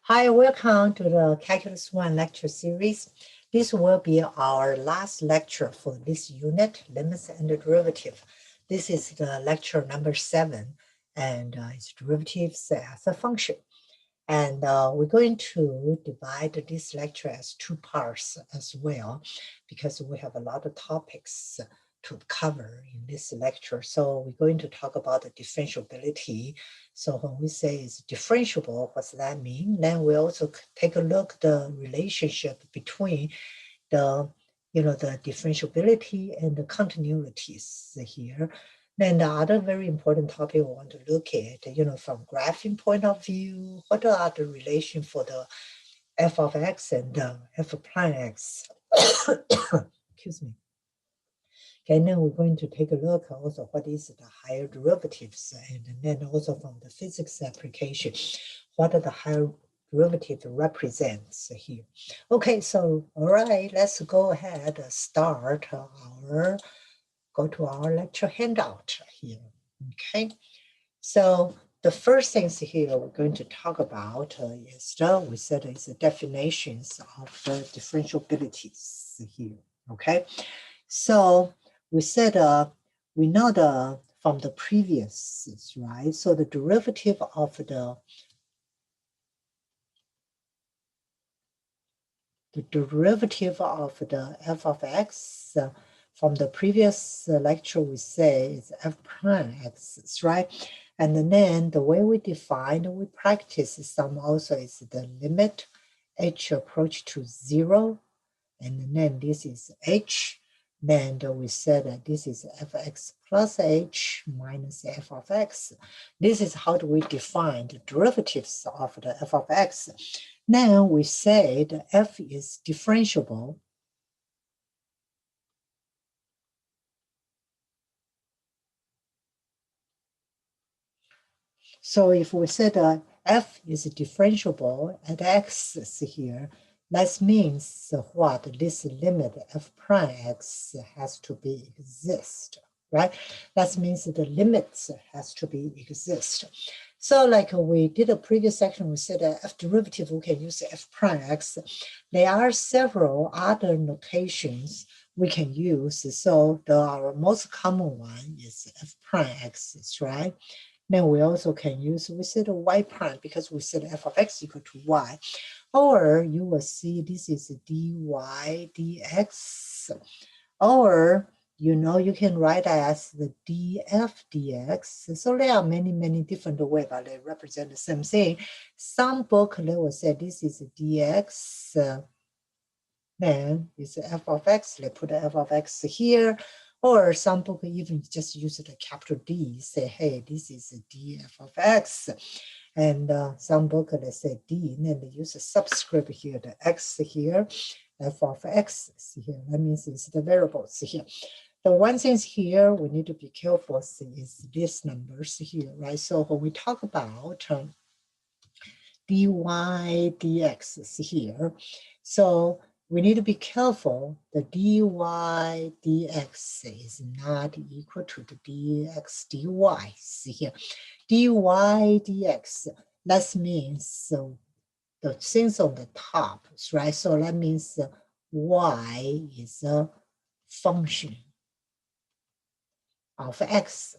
Hi, welcome to the Calculus 1 lecture series. This will be our last lecture for this unit, limits and derivative. This is the lecture number 7, and it's derivatives as a function. And we're going to divide this lecture as two parts as well, because we have a lot of topics to cover in this lecture. So we're going to talk about the differentiability. So when we say it's differentiable, what's that mean? Then we also take a look at the relationship between the differentiability and the continuities here. Then the other very important topic we want to look at, from graphing point of view, what are the relation for the f of x and f prime x? Excuse me. Okay, and then we're going to take a look also what is the higher derivatives, and then also from the physics application, what are the higher derivative represents here. Okay, so all right, let's go ahead and start go to our lecture handout here. Okay, so the first things here we're going to talk about is we said it's the definitions of the differentiabilities here. Okay, so we said we know from the previous, right? So the derivative of the derivative of the f of x from the previous lecture we say is f prime x, right? And then the way we define, we practice some also is the limit h approach to 0, and then this is h. Then we said that this is fx plus h minus f of x. This is how do we define the derivatives of the f of x. Now we say the f is differentiable. So if we said f is differentiable at x here, that means what? This limit f prime x has to be exist, right? That means the limits has to be exist. So like we did a previous section, we said f derivative, we can use f prime x. There are several other notations we can use. So our most common one is f prime x, right? Then we also can use, we said y prime because we said f of x equal to y. Or you will see this is dy dx. Or, you can write as the df dx. So there are many different ways, but they represent the same thing. Some book, they will say this is dx. Then it's f of x, they put the f of x here. Or some book even just use the capital D, say, hey, this is df of x. And some book, they say D, and then they use a subscript here, the x here, f of x here. That means it's the variables here. The one thing here we need to be careful is these numbers here, right? So when we talk about dy dx here, so we need to be careful. The dy dx is not equal to the dx dy. See here, dy dx, that means the things on the top, right? So that means y is a function of x.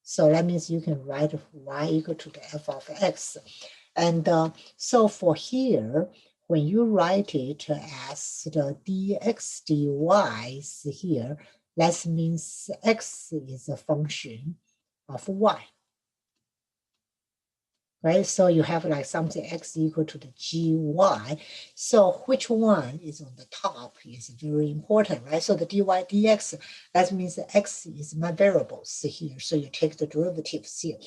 So that means you can write y equal to the f of x. And so for here, when you write it as the dx dy here, that means x is a function of y. Right, so you have like something x equal to the gy. So which one is on the top is very important, right? So the dy dx, that means that x is my variables here. So you take the derivatives here.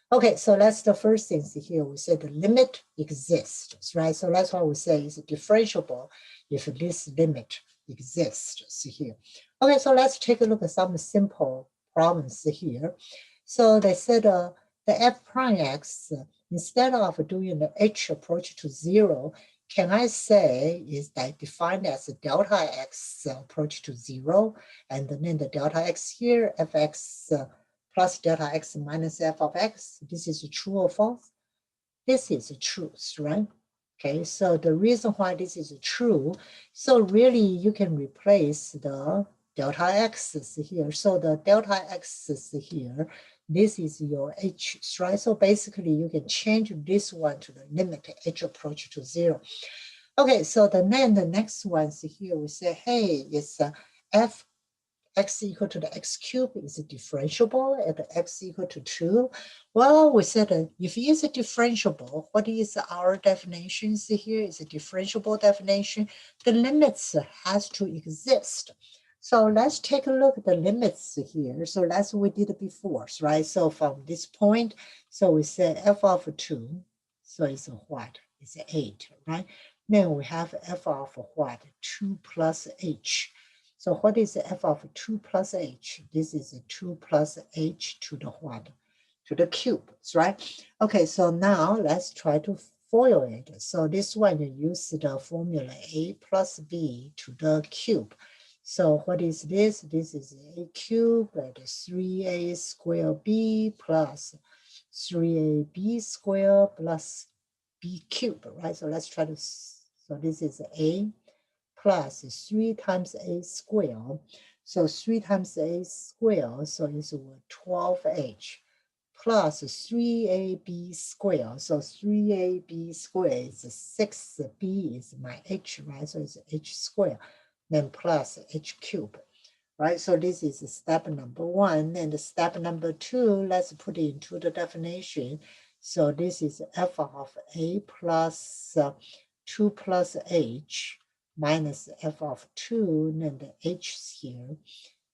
Okay, so that's the first thing here. We say the limit exists, right? So that's why we say it's differentiable if this limit exists here. Okay, so let's take a look at some simple problems here. So they said the f prime x, instead of doing the h approach to 0, can I say is that defined as delta x approach to 0, and then the delta x here, fx plus delta x minus f of x, this is true or false? This is true, right? Okay, so the reason why this is true, so really you can replace the delta x's here. So the delta x's here, this is your h, right? So basically you can change this one to the limit h approach to 0. Okay, so then the next ones here, we say, hey, it's f x equal to the x cubed is differentiable at x equal to 2. Well, we said if it is differentiable, what is our definitions here? Is a differentiable definition. The limits has to exist. So let's take a look at the limits here. So that's what we did before, right? So from this point, so we said f of 2, so it's what? It's 8, right? Then we have f of what? 2 plus h. So what is f of 2 plus h? This is 2 plus h to the what? To the cube, right? Okay, so now let's try to FOIL it. So this one, you use the formula a plus b to the cube. So what is this? This is a cube at 3a squared b plus 3ab squared plus b cubed, right? So let's try to, so this is a plus 3 times a squared. So 3 times a squared, so it's 12h plus 3ab squared. So 3ab squared is 6b is my h, right? So it's h squared, then plus h cubed, right? So this is step number 1. And step number 2, let's put it into the definition. So this is f of a plus 2 plus h minus f of 2, and the h here.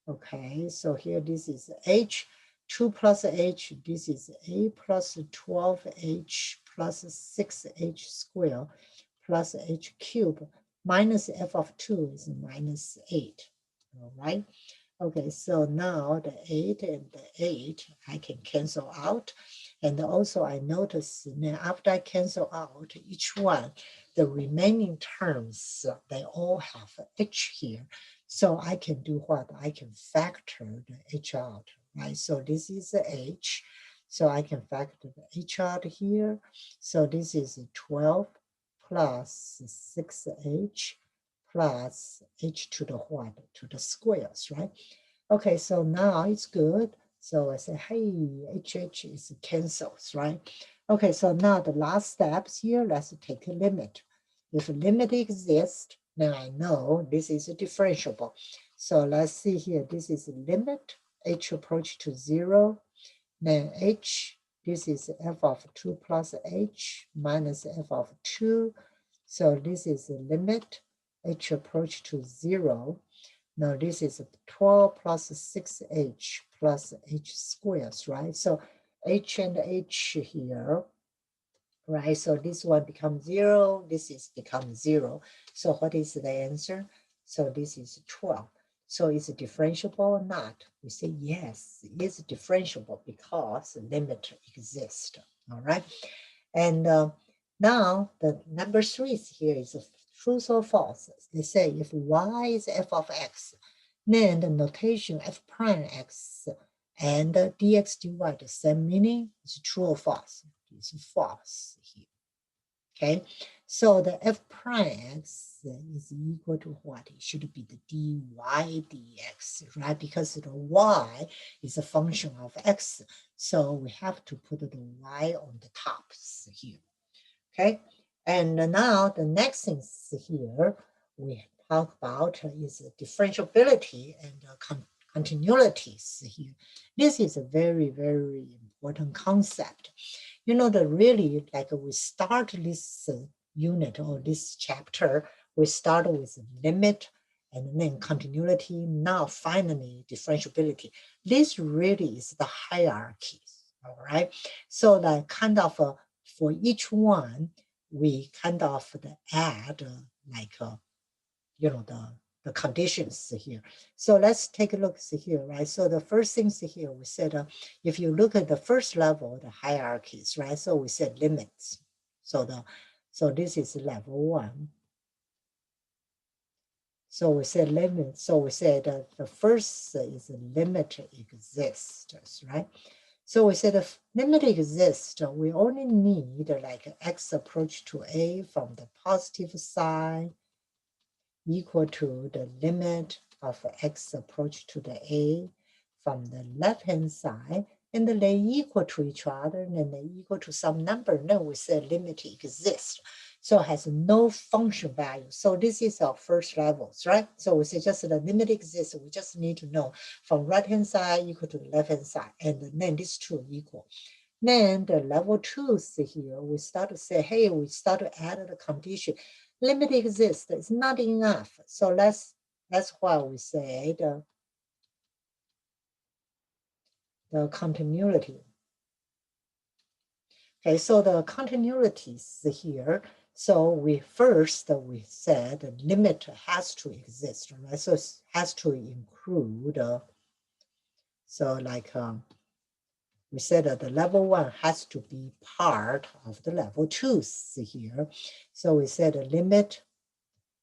Okay, so here this is h, 2 plus h, this is a plus 12h plus 6h squared plus h cubed minus f of 2 is minus 8, all right? Okay, so now the 8 and the 8, I can cancel out. And also I notice now after I cancel out each one, the remaining terms, they all have h here. So I can do what? I can factor the h out, right? So this is the h. So I can factor the h out here. So this is 12 plus 6h plus h to the what? To the squares, right? Okay, so now it's good. So I say, hey, HH is cancels, right? Okay, so now the last steps here, let's take a limit. If a limit exists, then I know this is a differentiable. So let's see here, this is a limit, h approach to 0, then h, this is f of 2 plus h minus f of 2. So this is a limit, h approach to 0. Now this is 12 plus 6h plus h squares, right? So h and h here, right? So this one becomes 0, this is becomes 0. So what is the answer? So this is 12. So is it differentiable or not? We say yes, it is differentiable because the limit exists, all right? And now the number 3 here is true or false. They say if y is f of x, then the notation f prime x and dx dy the same meaning is true or false. It's false here. Okay, so the f prime x is equal to what? It should be the dy dx, right? Because the y is a function of x, so we have to put the y on the top here. Okay, and now the next thing here we talk about is differentiability and continuities here. This is a very, very important concept. You know, that really, like we start this unit or this chapter, we start with limit and then continuity, now finally differentiability. This really is the hierarchy, all right? So the kind of, for each one, we kind of add like, you know, the conditions here. So let's take a look here, right? So the first things here, we said, if you look at the first level, the hierarchies, right? So we said limits. So this is level 1. So we said limit. So we said the first is limit exists, right? So we said if limit exists, we only need like x approach to a from the positive side equal to the limit of x approach to the a from the left-hand side, and then they equal to each other, and then they equal to some number, then we say limit exists. So it has no function value. So this is our first levels, right? So we say just the limit exists. We just need to know from right-hand side equal to the left-hand side, and then these two equal. Then the level 2 here, we start to say, hey, we start to add the condition. Limit exists, it's not enough. So that's why we say the continuity. Okay, so the continuities here. So we said the limit has to exist, right? So it has to include, so like we said that the level 1 has to be part of the level 2 here. So we said the limit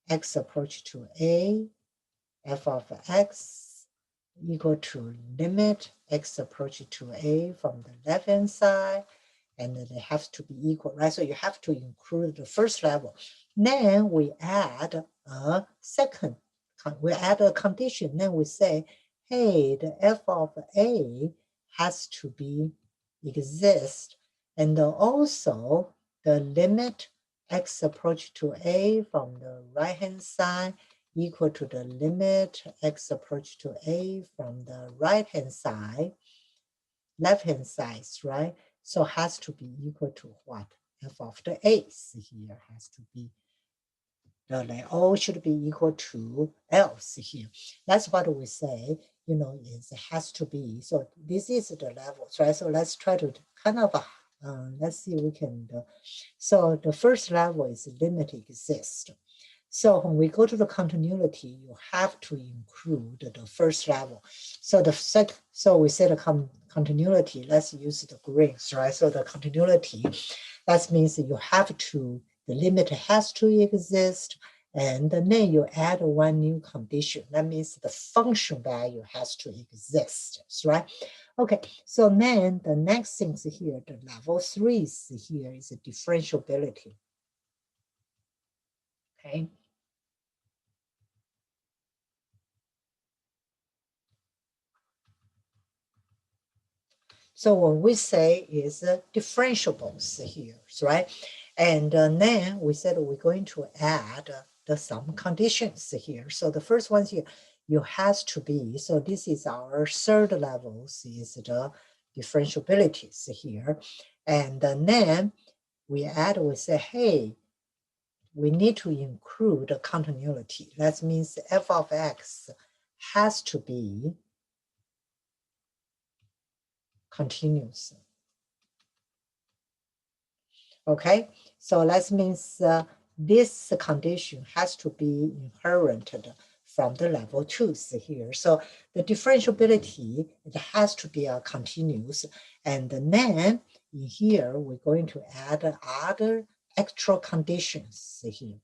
x approach to a, f of x equal to limit x approach to a from the left-hand side, and they have to be equal, right? So you have to include the first level. Then we add a second, we add a condition. Then we say, hey, the f of a has to be exist, and also the limit x approach to a from the right-hand side equal to the limit x approach to a from the right-hand side, left-hand side, right? So has to be equal to what? F of the a's here has to be, they all should be equal to else here. That's what we say, is it has to be. So this is the levels, right? So let's try to kind of, let's see we can, so the first level is limit exist. So when we go to the continuity, you have to include the first level. So so we say the continuity, let's use the greens, right? So the continuity, that means you have to, the limit has to exist, and then you add one new condition. That means the function value has to exist, right? Okay, so then the next things here, the level 3 here is a differentiability. Okay. So what we say is differentiables here, right? And then we said we're going to add some conditions here. So the first one here, you has to be, so this is our third level, is the differentiabilities here. And then we say, hey, we need to include continuity. That means f of x has to be continuous. Okay, so that means this condition has to be inherited from the level 2 here. So the differentiability, it has to be a continuous. And then in here, we're going to add other extra conditions here.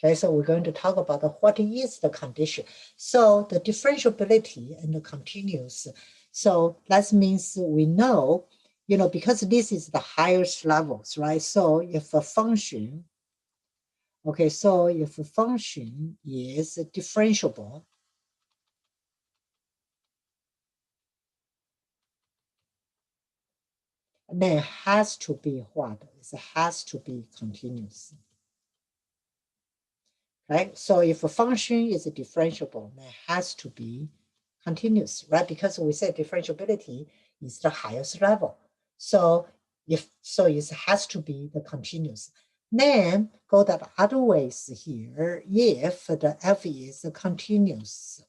Okay, so we're going to talk about what is the condition. So the differentiability and the continuous. So that means we know, because this is the highest levels, right? So if a function, okay, so if a function is differentiable, then it has to be what? It has to be continuous. Right? So if a function is differentiable, then it has to be continuous, right? Because we said differentiability is the highest level. So it has to be the continuous. Then go the other ways here. If the f is continuous,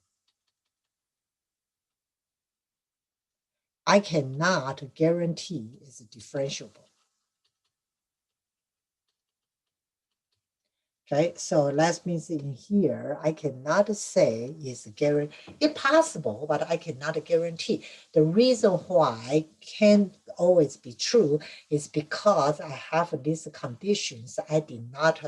I cannot guarantee it's differentiable. Okay, so that means in here, I cannot say is guarantee. It's possible, but I cannot guarantee. The reason why can't always be true is because I have these conditions I did not,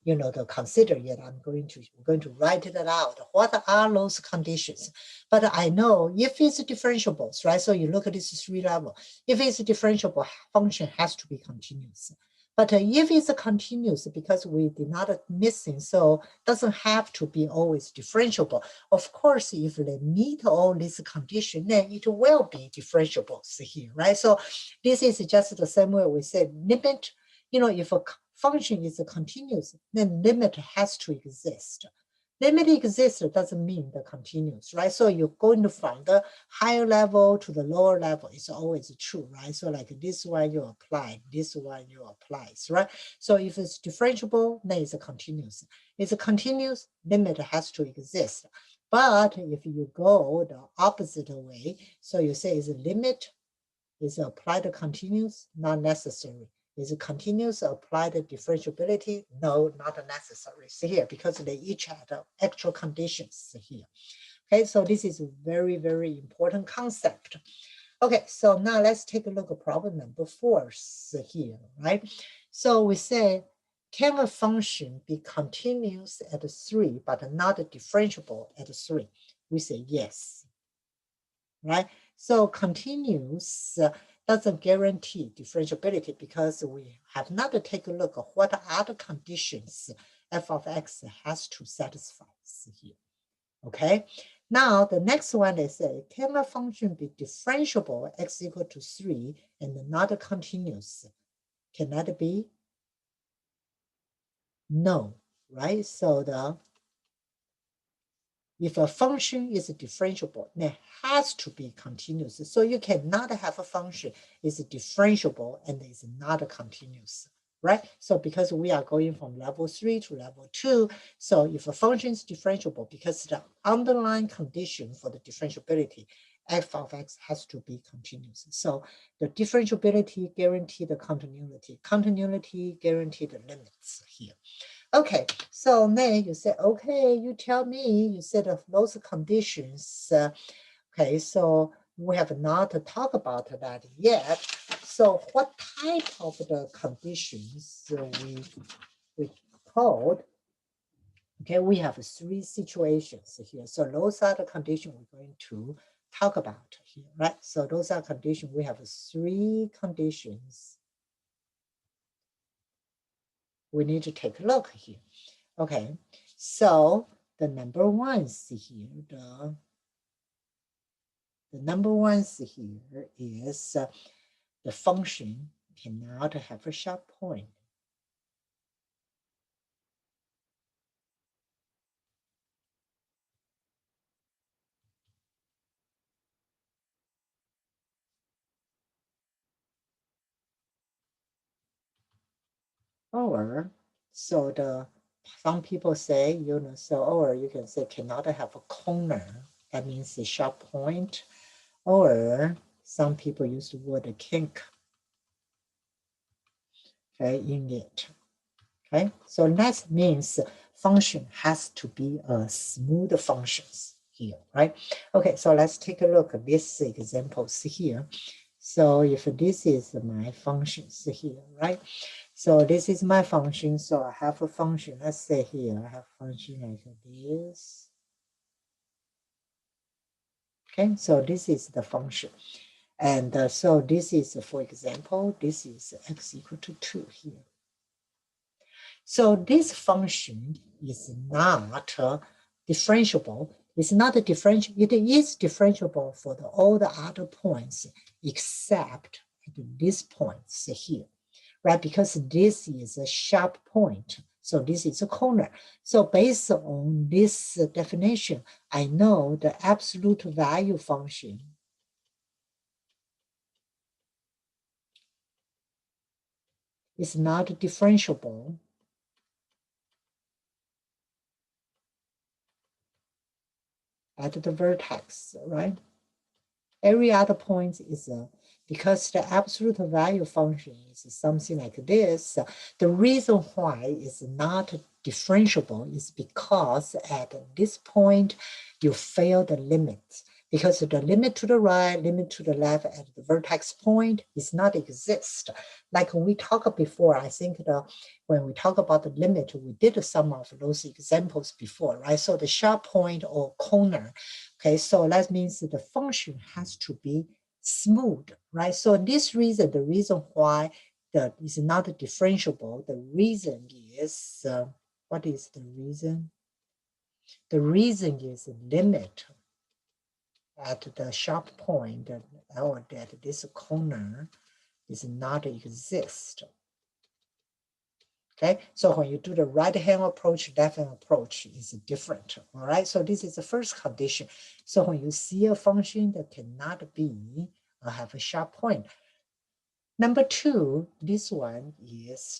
to consider yet. We're going to write it out. What are those conditions? But I know if it's differentiables, right? So you look at this 3 level. If it's a differentiable, function has to be continuous. But if it's a continuous, because we did not missing, so doesn't have to be always differentiable. Of course, if they meet all these conditions, then it will be differentiables here, right? So this is just the same way we said limit. If a function is a continuous, then limit has to exist. Limit exists doesn't mean the continuous, right? So you're going from the higher level to the lower level. It's always true, right? So like this one you apply, this one you apply, right? So if it's differentiable, then it's a continuous. It's a continuous, limit has to exist. But if you go the opposite way, so you say is a limit, is applied continuous, not necessary. Is it continuous applied differentiability? No, not necessary. See here, because they each had actual conditions here. Okay, so this is a very, very important concept. Okay, so now let's take a look at problem number 4 here, right? So we say, can a function be continuous at 3, but not differentiable at 3? We say yes, right? So continuous doesn't guarantee differentiability because we have not taken a look at what are the conditions f of x has to satisfy here. Okay, now the next one they say, can a function be differentiable x equal to 3 and not continuous? Can that be? No, right? So if a function is differentiable, then it has to be continuous. So you cannot have a function is differentiable and is not continuous, right? So because we are going from level 3 to level 2, so if a function is differentiable, because the underlying condition for the differentiability, f of x has to be continuous. So the differentiability guarantee the continuity. Continuity guarantee the limits here. Okay, so then you say, okay, you tell me, you said of those conditions. Okay, so we have not talked about that yet. So what type of the conditions we called? Okay, we have 3 situations here. So those are the conditions we're going to talk about here, right? So those are conditions. We have 3 conditions. We need to take a look here. Okay, so the number ones here, the number ones here is the function cannot have a sharp point. Or, so some people say, or you can say cannot have a corner. That means a sharp point. Or some people use the word kink, okay, in it. Okay, so that means function has to be a smooth functions here, right? Okay, so let's take a look at this examples here. So if this is my functions here, right? So this is my function. So I have a function. Let's say here I have a function like this. Okay, so this is the function. And so this is, for example, this is x equal to 2 here. So this function is not differentiable. It's not differentiable. It is differentiable for all the other points except at these points here, right? Because this is a sharp point. So this is a corner. So based on this definition, I know the absolute value function is not differentiable at the vertex, right? Every other point is because the absolute value function is something like this. The reason why it's not differentiable is because at this point you fail the limit. because the limit to the right, limit to the left at the vertex point is not exist. Like we talked before, I think when we talk about the limit, we did some of those examples before, right? So the sharp point or corner, okay, so that means the function has to be smooth, right? So this reason, the reason why that is not differentiable, the reason is, what is the reason? The reason is limit at the sharp point or that this corner is not exist. Okay, so when you do the right hand approach, left hand approach is different. All right, so this is the first condition. So when you see a function that cannot be have a sharp point. Number two, this one is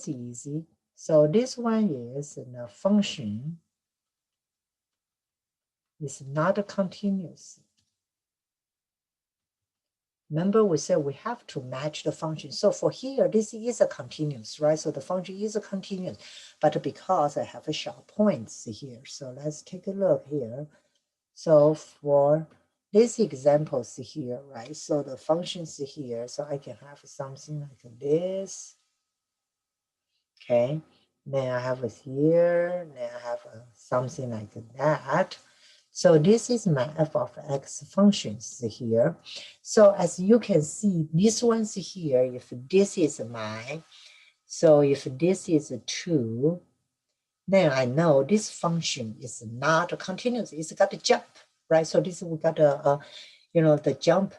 easy. So this one is a function is not continuous. Remember, we said we have to match the function. So for here, this is a continuous, right? So the function is a continuous, but because I have a sharp points here. So let's take a look here. So for these examples here, right? So the functions here, so I can have something like this. Okay, then I have it here, then I have something like that. So this is my f of x functions here. So as you can see, these ones here, if this is my, so if this is a 2, then I know this function is not continuous. It's got to jump, right? So this we got the jump,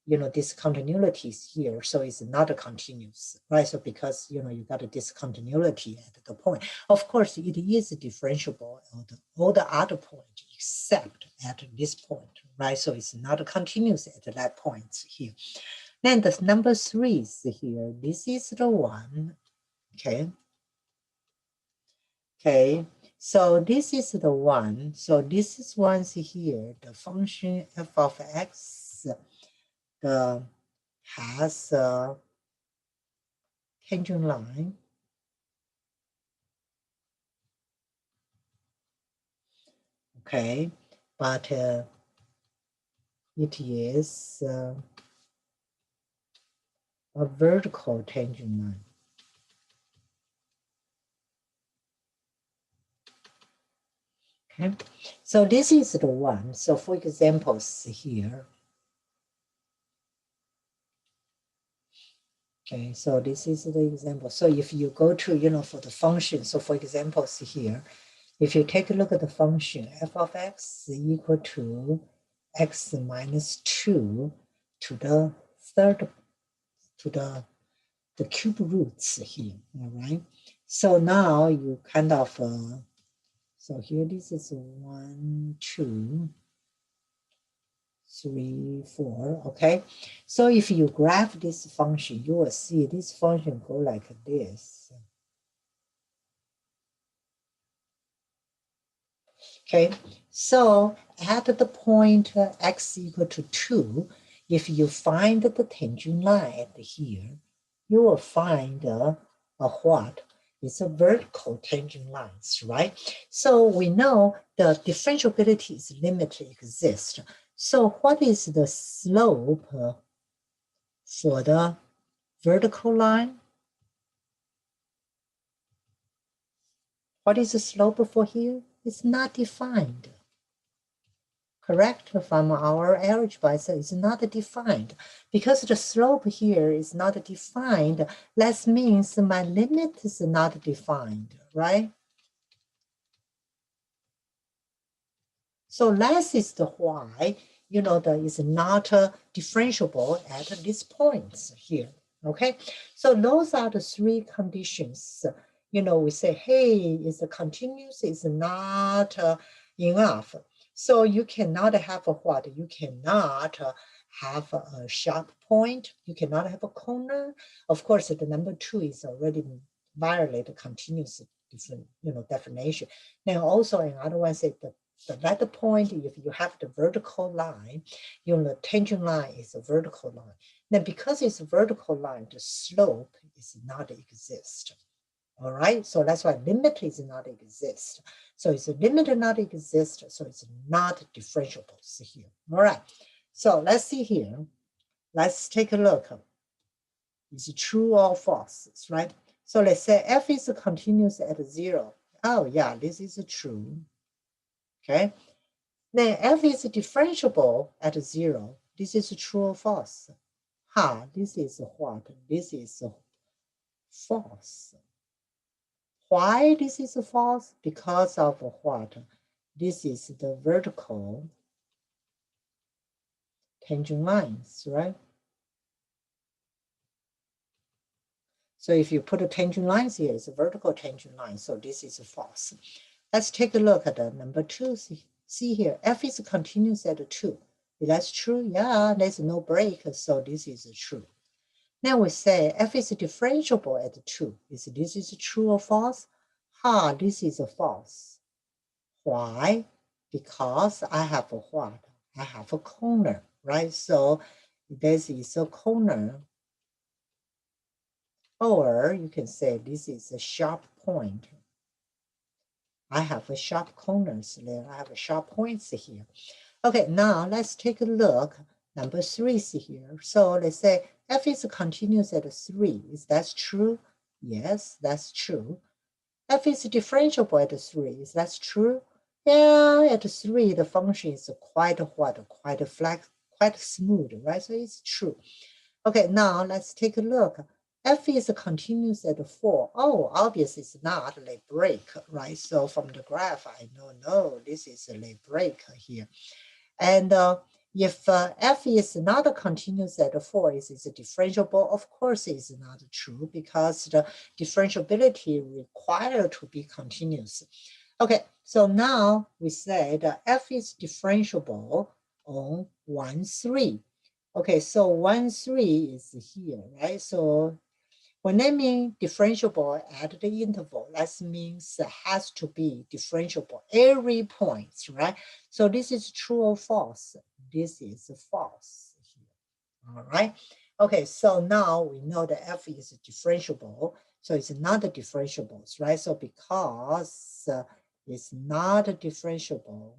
discontinuities here. So it's not a continuous, right? So because, you got a discontinuity at the point. Of course, it is differentiable at all the other points except at this point, right? So it's not a continuous at that point here. Then the number 3 is here. This is the one, okay? Okay, so this is the one. So this is one's here. The function f of x has a tangent line. Okay, but it is a vertical tangent line. Okay, so this is the one. So for examples here. Okay, so this is the example. So if you go to, for the function, so for examples here, if you take a look at the function, f of x is equal to x minus 2 to the third, to the cube roots here, all right? So now you kind of, so here this is 1, 2, 3, 4, okay? So if you graph this function, you will see this function go like this. Okay, so at the point x equal to 2, if you find the tangent line here, you will find a what? It's a vertical tangent lines, right? So we know the differentiabilities limit exists. So what is the slope for the vertical line? What is the slope for here? It's not defined. Correct, from our algebra, so it's not defined. Because the slope here is not defined, that means my limit is not defined, right? So that is the why, that is not differentiable at these points here, okay? So those are the 3 conditions. We say, hey, is the continuous is not enough. So you cannot have a what? You cannot have a sharp point. You cannot have a corner. Of course, the number 2 is already violate continuous different, definition. Now also another one say at the point, if you have the vertical line, the tangent line is a vertical line. Then because it's a vertical line, the slope is not exist. All right, so that's why limit is not exist. So it's a limit not exist, so it's not differentiable here. All right, so let's see here. Let's take a look. Is it true or false, right? So let's say f is continuous at 0. Oh yeah, this is true. Okay. Then f is differentiable at 0. This is true or false? This is what? This is false. Why this is false? Because of what? This is the vertical tangent lines, right? So if you put a tangent lines here, it's a vertical tangent line. So this is false. Let's take a look at the number 2. See here, f is continuous at 2. That's true. Yeah, there's no break. So this is true. Now we say f is differentiable at 2. This is true or false? This is a false. Why? Because I have a what? I have a corner, right? So this is a corner. Or you can say this is a sharp point. I have a sharp corners there. I have a sharp points here. Okay, now let's take a look. Number 3 here. So let's say f is continuous at 3. Is that true? Yes, that's true. F is differentiable at 3. Is that true? Yeah, at 3, the function is quite what? Quite flat, quite smooth, right? So it's true. Okay, now let's take a look. F is continuous at 4. Oh, obviously it's not a break, right? So from the graph, I know, no, this is a break here. And if f is not continuous at 4, is it differentiable? Of course it's not true because the differentiability required to be continuous. Okay, so now we say that f is differentiable on 1, 3. Okay, so 1, 3 is here, right? So when I mean differentiable at the interval, that means it has to be differentiable every point, right? So this is true or false? This is false here, all right? Okay, so now we know that f is differentiable, so it's not differentiable, right? So because it's not differentiable,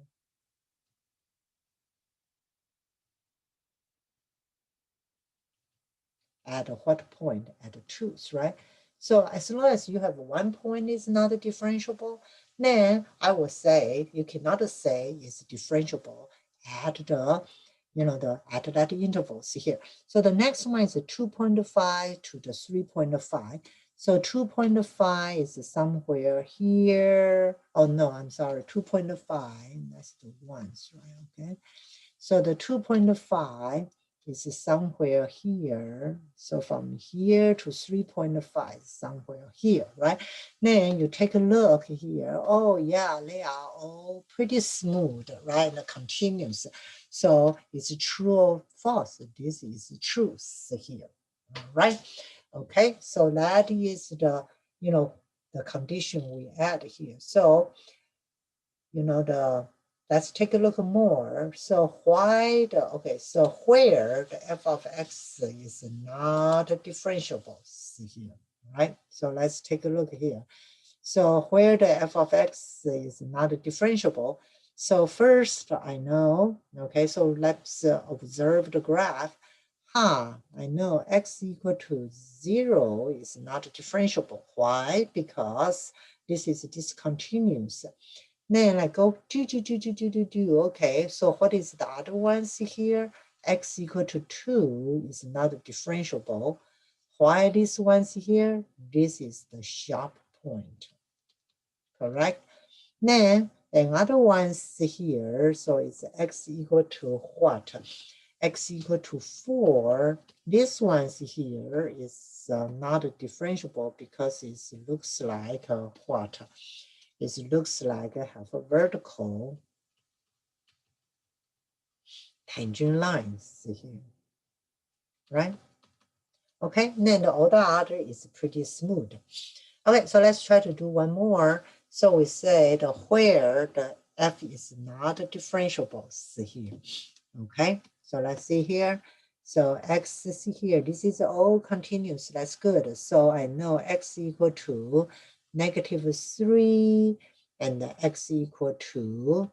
at what point? At the 2, right? So as long as you have 1 point is not differentiable, then I would say you cannot say it's differentiable at the, at that intervals here. So the next one is 2.5 to the 3.5. So 2.5 is somewhere here. Oh no, I'm sorry, 2.5, that's the ones, right? Okay. So the 2.5 is somewhere here. So from here to 3.5 is somewhere here, right? Then you take a look here. Oh yeah, they are all pretty smooth, right? And continuous. So it's true or false. This is truth here, all right? Okay, so that is the, the condition we add here. So, let's take a look more. So why so where the f of x is not differentiable here, right? So let's take a look here. So where the f of x is not differentiable. So first I know, okay, so let's observe the graph. I know x equal to 0 is not differentiable. Why? Because this is discontinuous. Then I go do. Okay, so what is the other ones here? X equal to 2 is not differentiable. Why these ones here? This is the sharp point, correct? Then another ones here, so it's x equal to what? X equal to 4. This ones here is not differentiable because it looks like what? It looks like I have a vertical tangent lines here, right? Okay, then all the other is pretty smooth. Okay, so let's try to do one more. So we said where the f is not differentiable here. Okay, so let's see here. So x is here. This is all continuous. That's good. So I know x equal to -3 and x equal to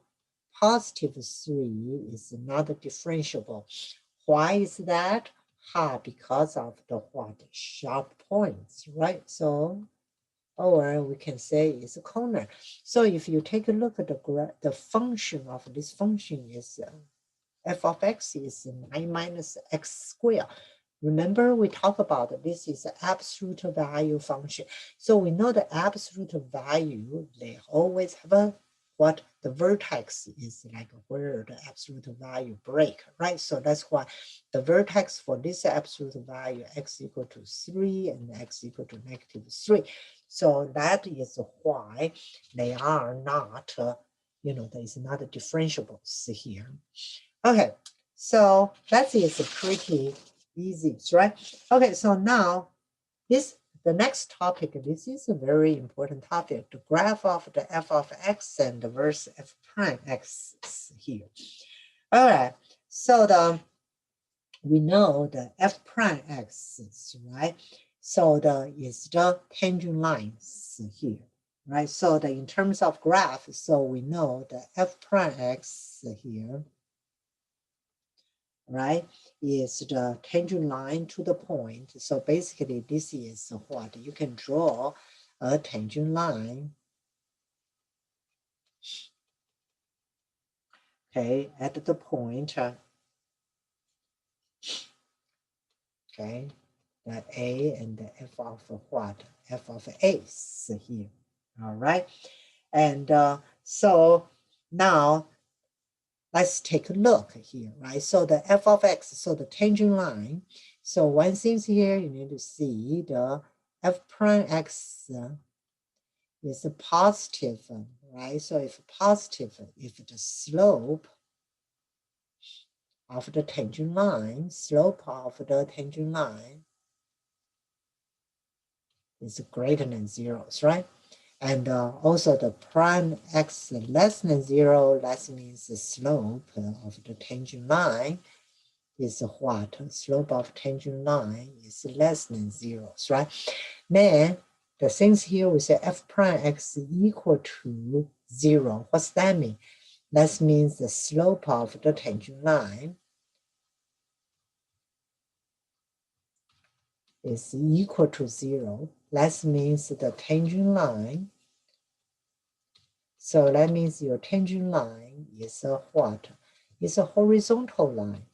+3 is not differentiable. Why is that? Because of the what? Sharp points, right? So, or we can say it's a corner. So if you take a look at the function of this function is f of x is 9 minus x squared. Remember, we talked about this is an absolute value function. So we know the absolute value, they always have a what the vertex is like where the absolute value break, right? So that's why the vertex for this absolute value, x equal to 3 and x equal to -3. So that is why they are not, there is not a differentiables here. Okay, so that is pretty easy, right? Okay, so now the next topic, this is a very important topic, the graph of the f of x and the versus f prime x here. All right, so we know the f prime x, right? So is the tangent lines here, right? So in terms of graph, so we know the f prime x here, right, is the tangent line to the point. So basically this is what you can draw a tangent line, okay, at the point, okay, the a and the f of what? F of a here, all right? And so now let's take a look here, right? So the f of x, so the tangent line. So one thing here, you need to see the f prime x is a positive, right? So if positive, if the slope of the tangent line, is greater than 0, right? And also the prime x less than 0, that means the slope of the tangent line is what? Slope of tangent line is less than 0, right? Then the things here we say f prime x equal to 0. What's that mean? That means the slope of the tangent line is equal to 0. That means the tangent line. So that means your tangent line is a what? It's a horizontal line.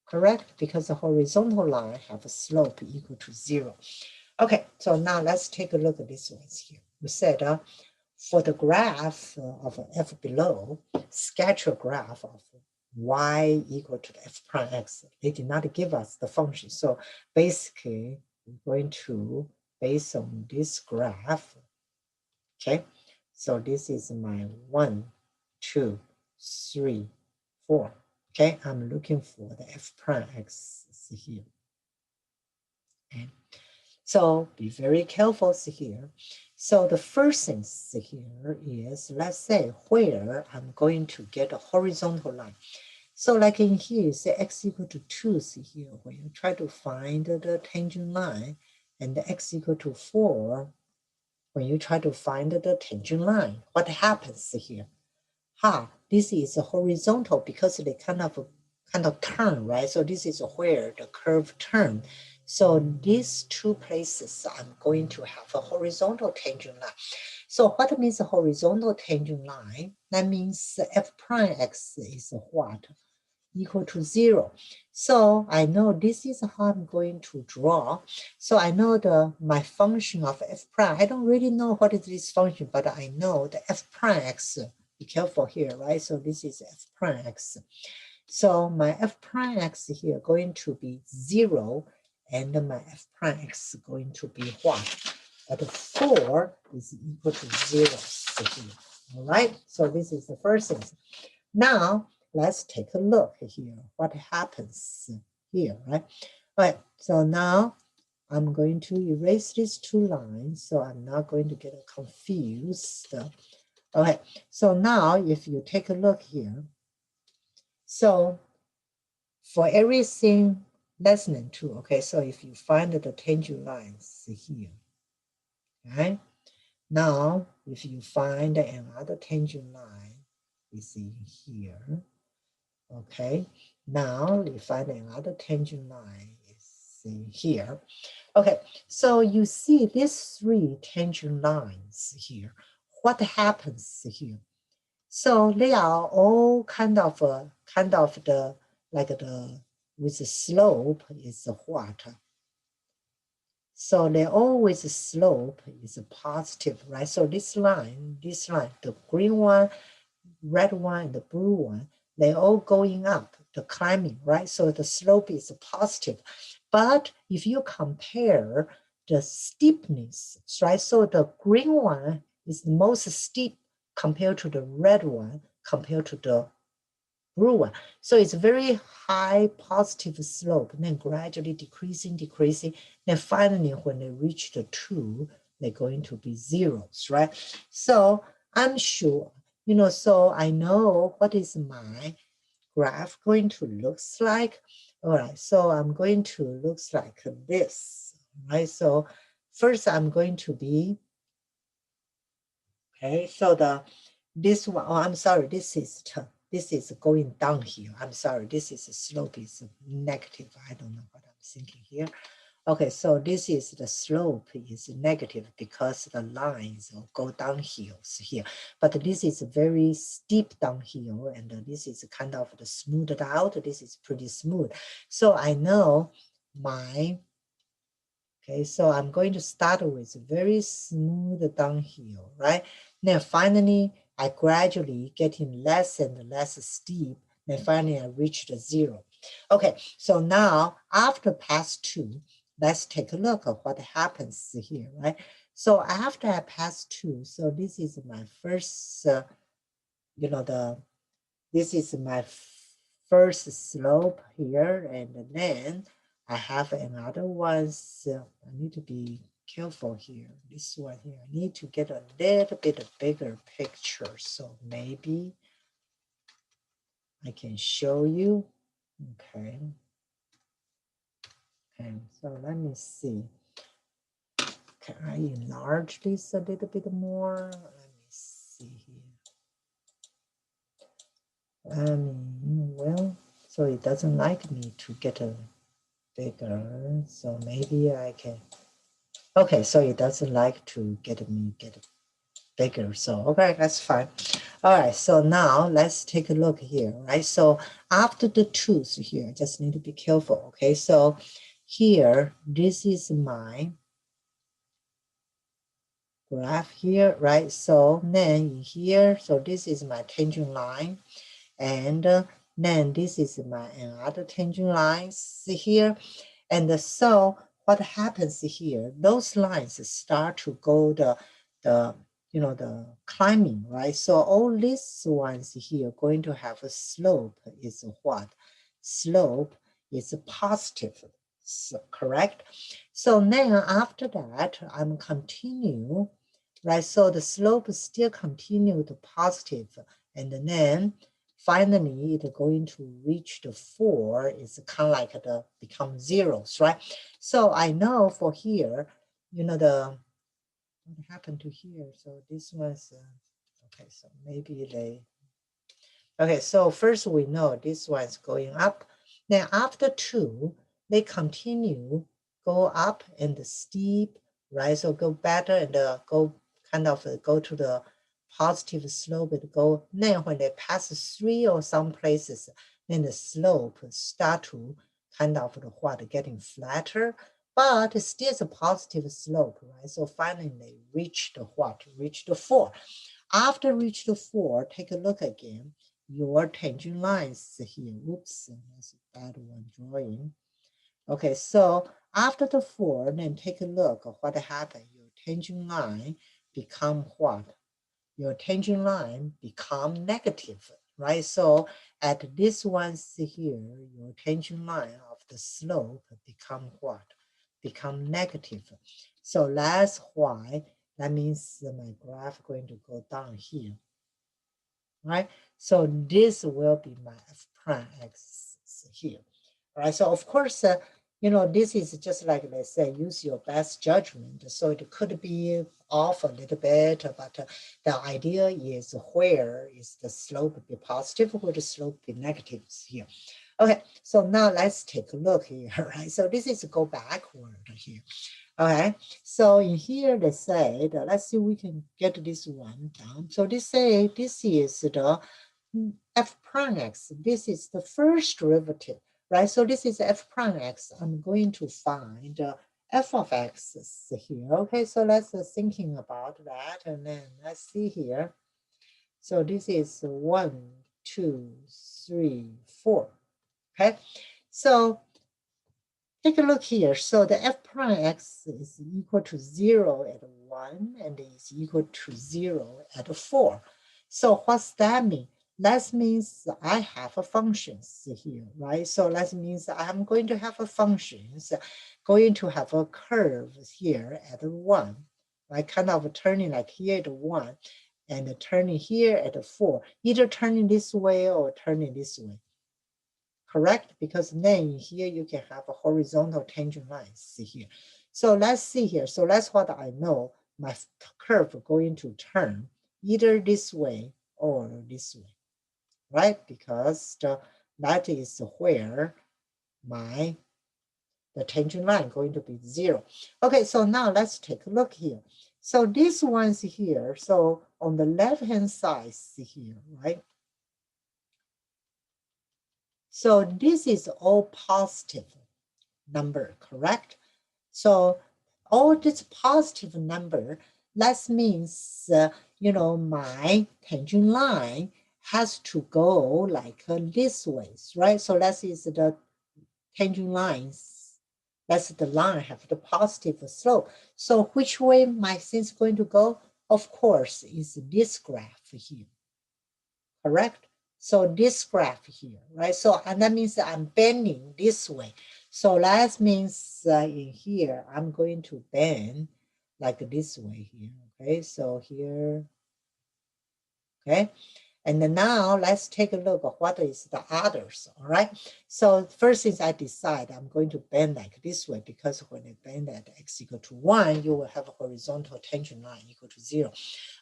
Correct? Because the horizontal line have a slope equal to 0. Okay, so now let's take a look at this ones here. We said for the graph of f below, sketch a graph of y equal to f prime x. They did not give us the function. So basically, we're going to base on this graph. Okay, so this is my 1, 2, 3, 4. Okay, I'm looking for the f prime x here. Okay. So be very careful here. So the first thing here is, let's say where I'm going to get a horizontal line. So like in here, say x equal to 2 here, when you try to find the tangent line, and the x equal to 4, when you try to find the tangent line, what happens here? This is a horizontal because they kind of turn, right? So this is where the curve turn. So these two places I'm going to have a horizontal tangent line. So what means a horizontal tangent line? That means f prime x is what? Equal to 0. So I know this is how I'm going to draw. So I know my function of f prime. I don't really know what is this function, but I know the f prime x. Be careful here, right? So this is f prime x. So my f prime x here going to be 0, and my f prime x is going to be what? At 4 is equal to 0 here. All right, so this is the first thing. Now let's take a look here. What happens here, right? All right, so now I'm going to erase these two lines, so I'm not going to get confused. Okay, so now if you take a look here, so for everything less than 2, okay, so if you find the tangent lines here, right? Now, if you find another tangent line, is in here, okay? Now, you find another tangent line is in here. Okay, so you see these 3 tangent lines here. What happens here? So they are all kind of the, like the, with the slope is what? So they always slope is positive, right? So this line, the green one, red one, and the blue one, they all going up, the climbing, right? So the slope is positive. But if you compare the steepness, right? So the green one is the most steep compared to the red one, compared to the blue one. So it's very high positive slope, and then gradually decreasing, decreasing. Then finally, when they reach the 2, they're going to be zeros, right? So I'm sure, so I know what is my graph going to looks like. All right, so I'm going to looks like this, right? So first I'm going to be, okay, so this one, oh, I'm sorry, this is going down here. I'm sorry, this is slope is negative. I don't know what I'm thinking here. Okay, so this is the slope is negative because the lines go downhill here. But this is very steep downhill, and this is kind of the smoothed out. This is pretty smooth. So I know my, okay, so I'm going to start with very smooth downhill, right? Then finally, I gradually getting less and less steep. Then finally, I reached 0. Okay, so now after pass 2, let's take a look at what happens here, right? So after I pass 2, so this is my first, this is my first slope here, and then I have another one. So I need to be careful here. This one here, I need to get a little bit bigger picture. So maybe I can show you. Okay. Okay, so let me see. Can I enlarge this a little bit more? Let me see here. Well, so it doesn't like me to get a bigger, so maybe I can. Okay, so it doesn't like to get bigger, so okay, that's fine. All right, so now let's take a look here, right? So after the tooth here, just need to be careful, okay? So here, this is my graph here, right? So then here, so this is my tangent line, and then this is my another tangent lines here. And so what happens here, those lines start to go the climbing, right? So all these ones here going to have a slope is what? Slope is positive, so, correct? So then after that, I'm continue, right? So the slope still continue to positive, and then finally it's going to reach the 4. It's kind of like the become zeros, right? So I know for here, what happened to here? So this was okay. So maybe they. Okay, so first we know this one's going up. Then after 2, they continue go up and steep, right? So go better and go kind of go to the positive slope and go. Then when they pass 3 or some places, then the slope start to kind of the what getting flatter, but it's still a positive slope, right? So finally they reach the what? Reach the 4. After reach the 4, take a look again. Your tangent lines here. Whoops, that's a bad one drawing. Okay, so after the 4, then take a look at what happened. Your tangent line become what? Your tangent line become negative, right? So at this one here, your tangent line of the slope become what? Become negative. So that's why, that means my graph going to go down here, right? So this will be my f prime axis here. All right, so of course, you know, this is just like they say, use your best judgment. So it could be off a little bit, but the idea is where is the slope be positive, where the slope be negative here. Okay, so now let's take a look here, right? So this is go backward here. Okay, so in here they say that let's see if we can get this one down. So they say this is the f prime x. This is the first derivative, right? So this is f prime x. I'm going to find f of x here. Okay, so let's thinking about that, and then let's see here. So this is 1, 2, 3, 4. Okay, so take a look here. So the f prime x is equal to 0 at 1 and is equal to 0 at 4. So what's that mean? That means I have a functions here, right? So that means I'm going to have a functions, going to have a curve here at 1, right? Kind of turning like here at 1 and turning here at 4, either turning this way or turning this way. Correct? Because then here you can have a horizontal tangent line, see here. So let's see here. So that's what I know. My curve going to turn either this way or this way, right? Because that is where the tangent line going to be 0. Okay, so now let's take a look here. So these ones here, so on the left-hand side, see here, right? So this is all positive number, correct? So all this positive number, that means, you know, my tangent line has to go like this way, right? So that is the tangent lines. That's the line have the positive slope. So which way my thing's going to go? Of course, is this graph here, correct? So this graph here, right? So, and that means I'm bending this way. So that means in here, I'm going to bend like this way here, okay? So here, okay? And then now let's take a look at what is the others, all right? So first thing I decide I'm going to bend like this way because when I bend at x equal to 1, you will have a horizontal tangent line equal to 0.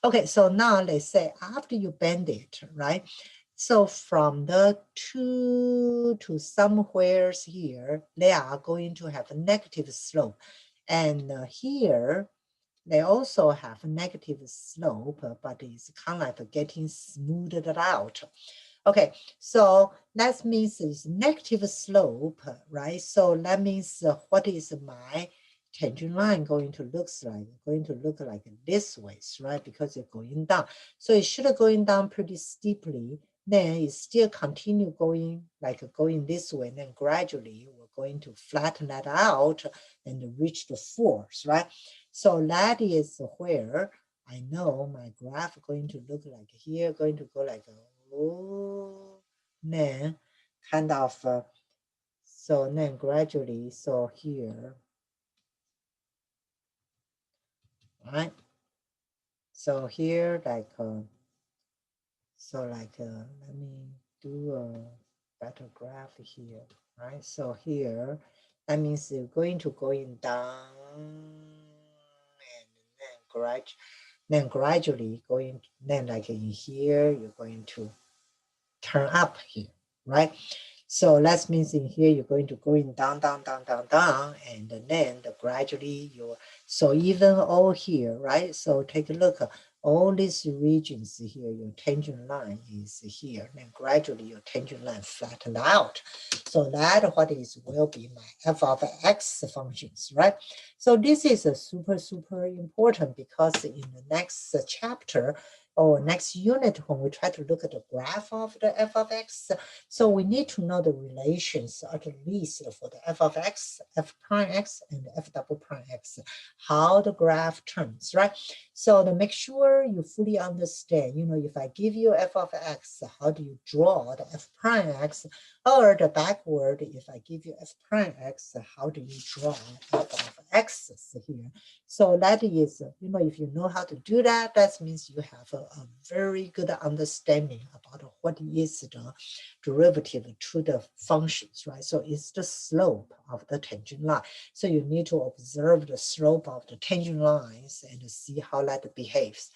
Okay, so now let's say after you bend it, right? So from the 2 to somewheres here, they are going to have a negative slope. And here, they also have a negative slope, but it's kind of like getting smoothed out. Okay, so that means it's negative slope, right? So that means what is my tangent line going to look like? Going to look like this way, right? Because it's going down. So it should going down pretty steeply. Then it still continue going like going this way. And then gradually we're going to flatten that out and reach the force, right? So that is where I know my graph going to look like here, going to go like, oh, then kind of, so then gradually, so here, right? So here, like, let me do a better graph here, right? So here, that means you're going to going down and then gradually going, then like in here, you're going to turn up here, right? So that means in here, you're going to going down, down, down, down, down, and then gradually you're, so even all here, right? So take a look, all these regions here, your tangent line is here, and gradually your tangent line flattened out. So that what is will be my f of x functions, right? So this is a super, super important because in the next chapter, or next unit, when we try to look at the graph of the f of x, so we need to know the relations at least for the f of x, f prime x, and f double prime x, how the graph turns, right? So to make sure you fully understand, if I give you f of x, how do you draw the f prime x? Or the backward, if I give you f prime x, how do you draw f of x here? So that is, if you know how to do that, that means you have a very good understanding about what is the derivative to the functions, right? So it's the slope of the tangent line. So you need to observe the slope of the tangent lines and see how that behaves.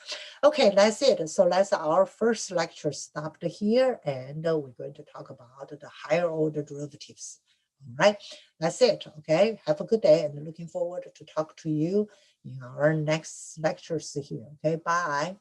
Okay, that's it. So that's our first lecture stopped here, and we're going to talk about the higher order derivatives. All right, that's it. Okay, have a good day, and looking forward to talk to you in our next lectures here. Okay, bye.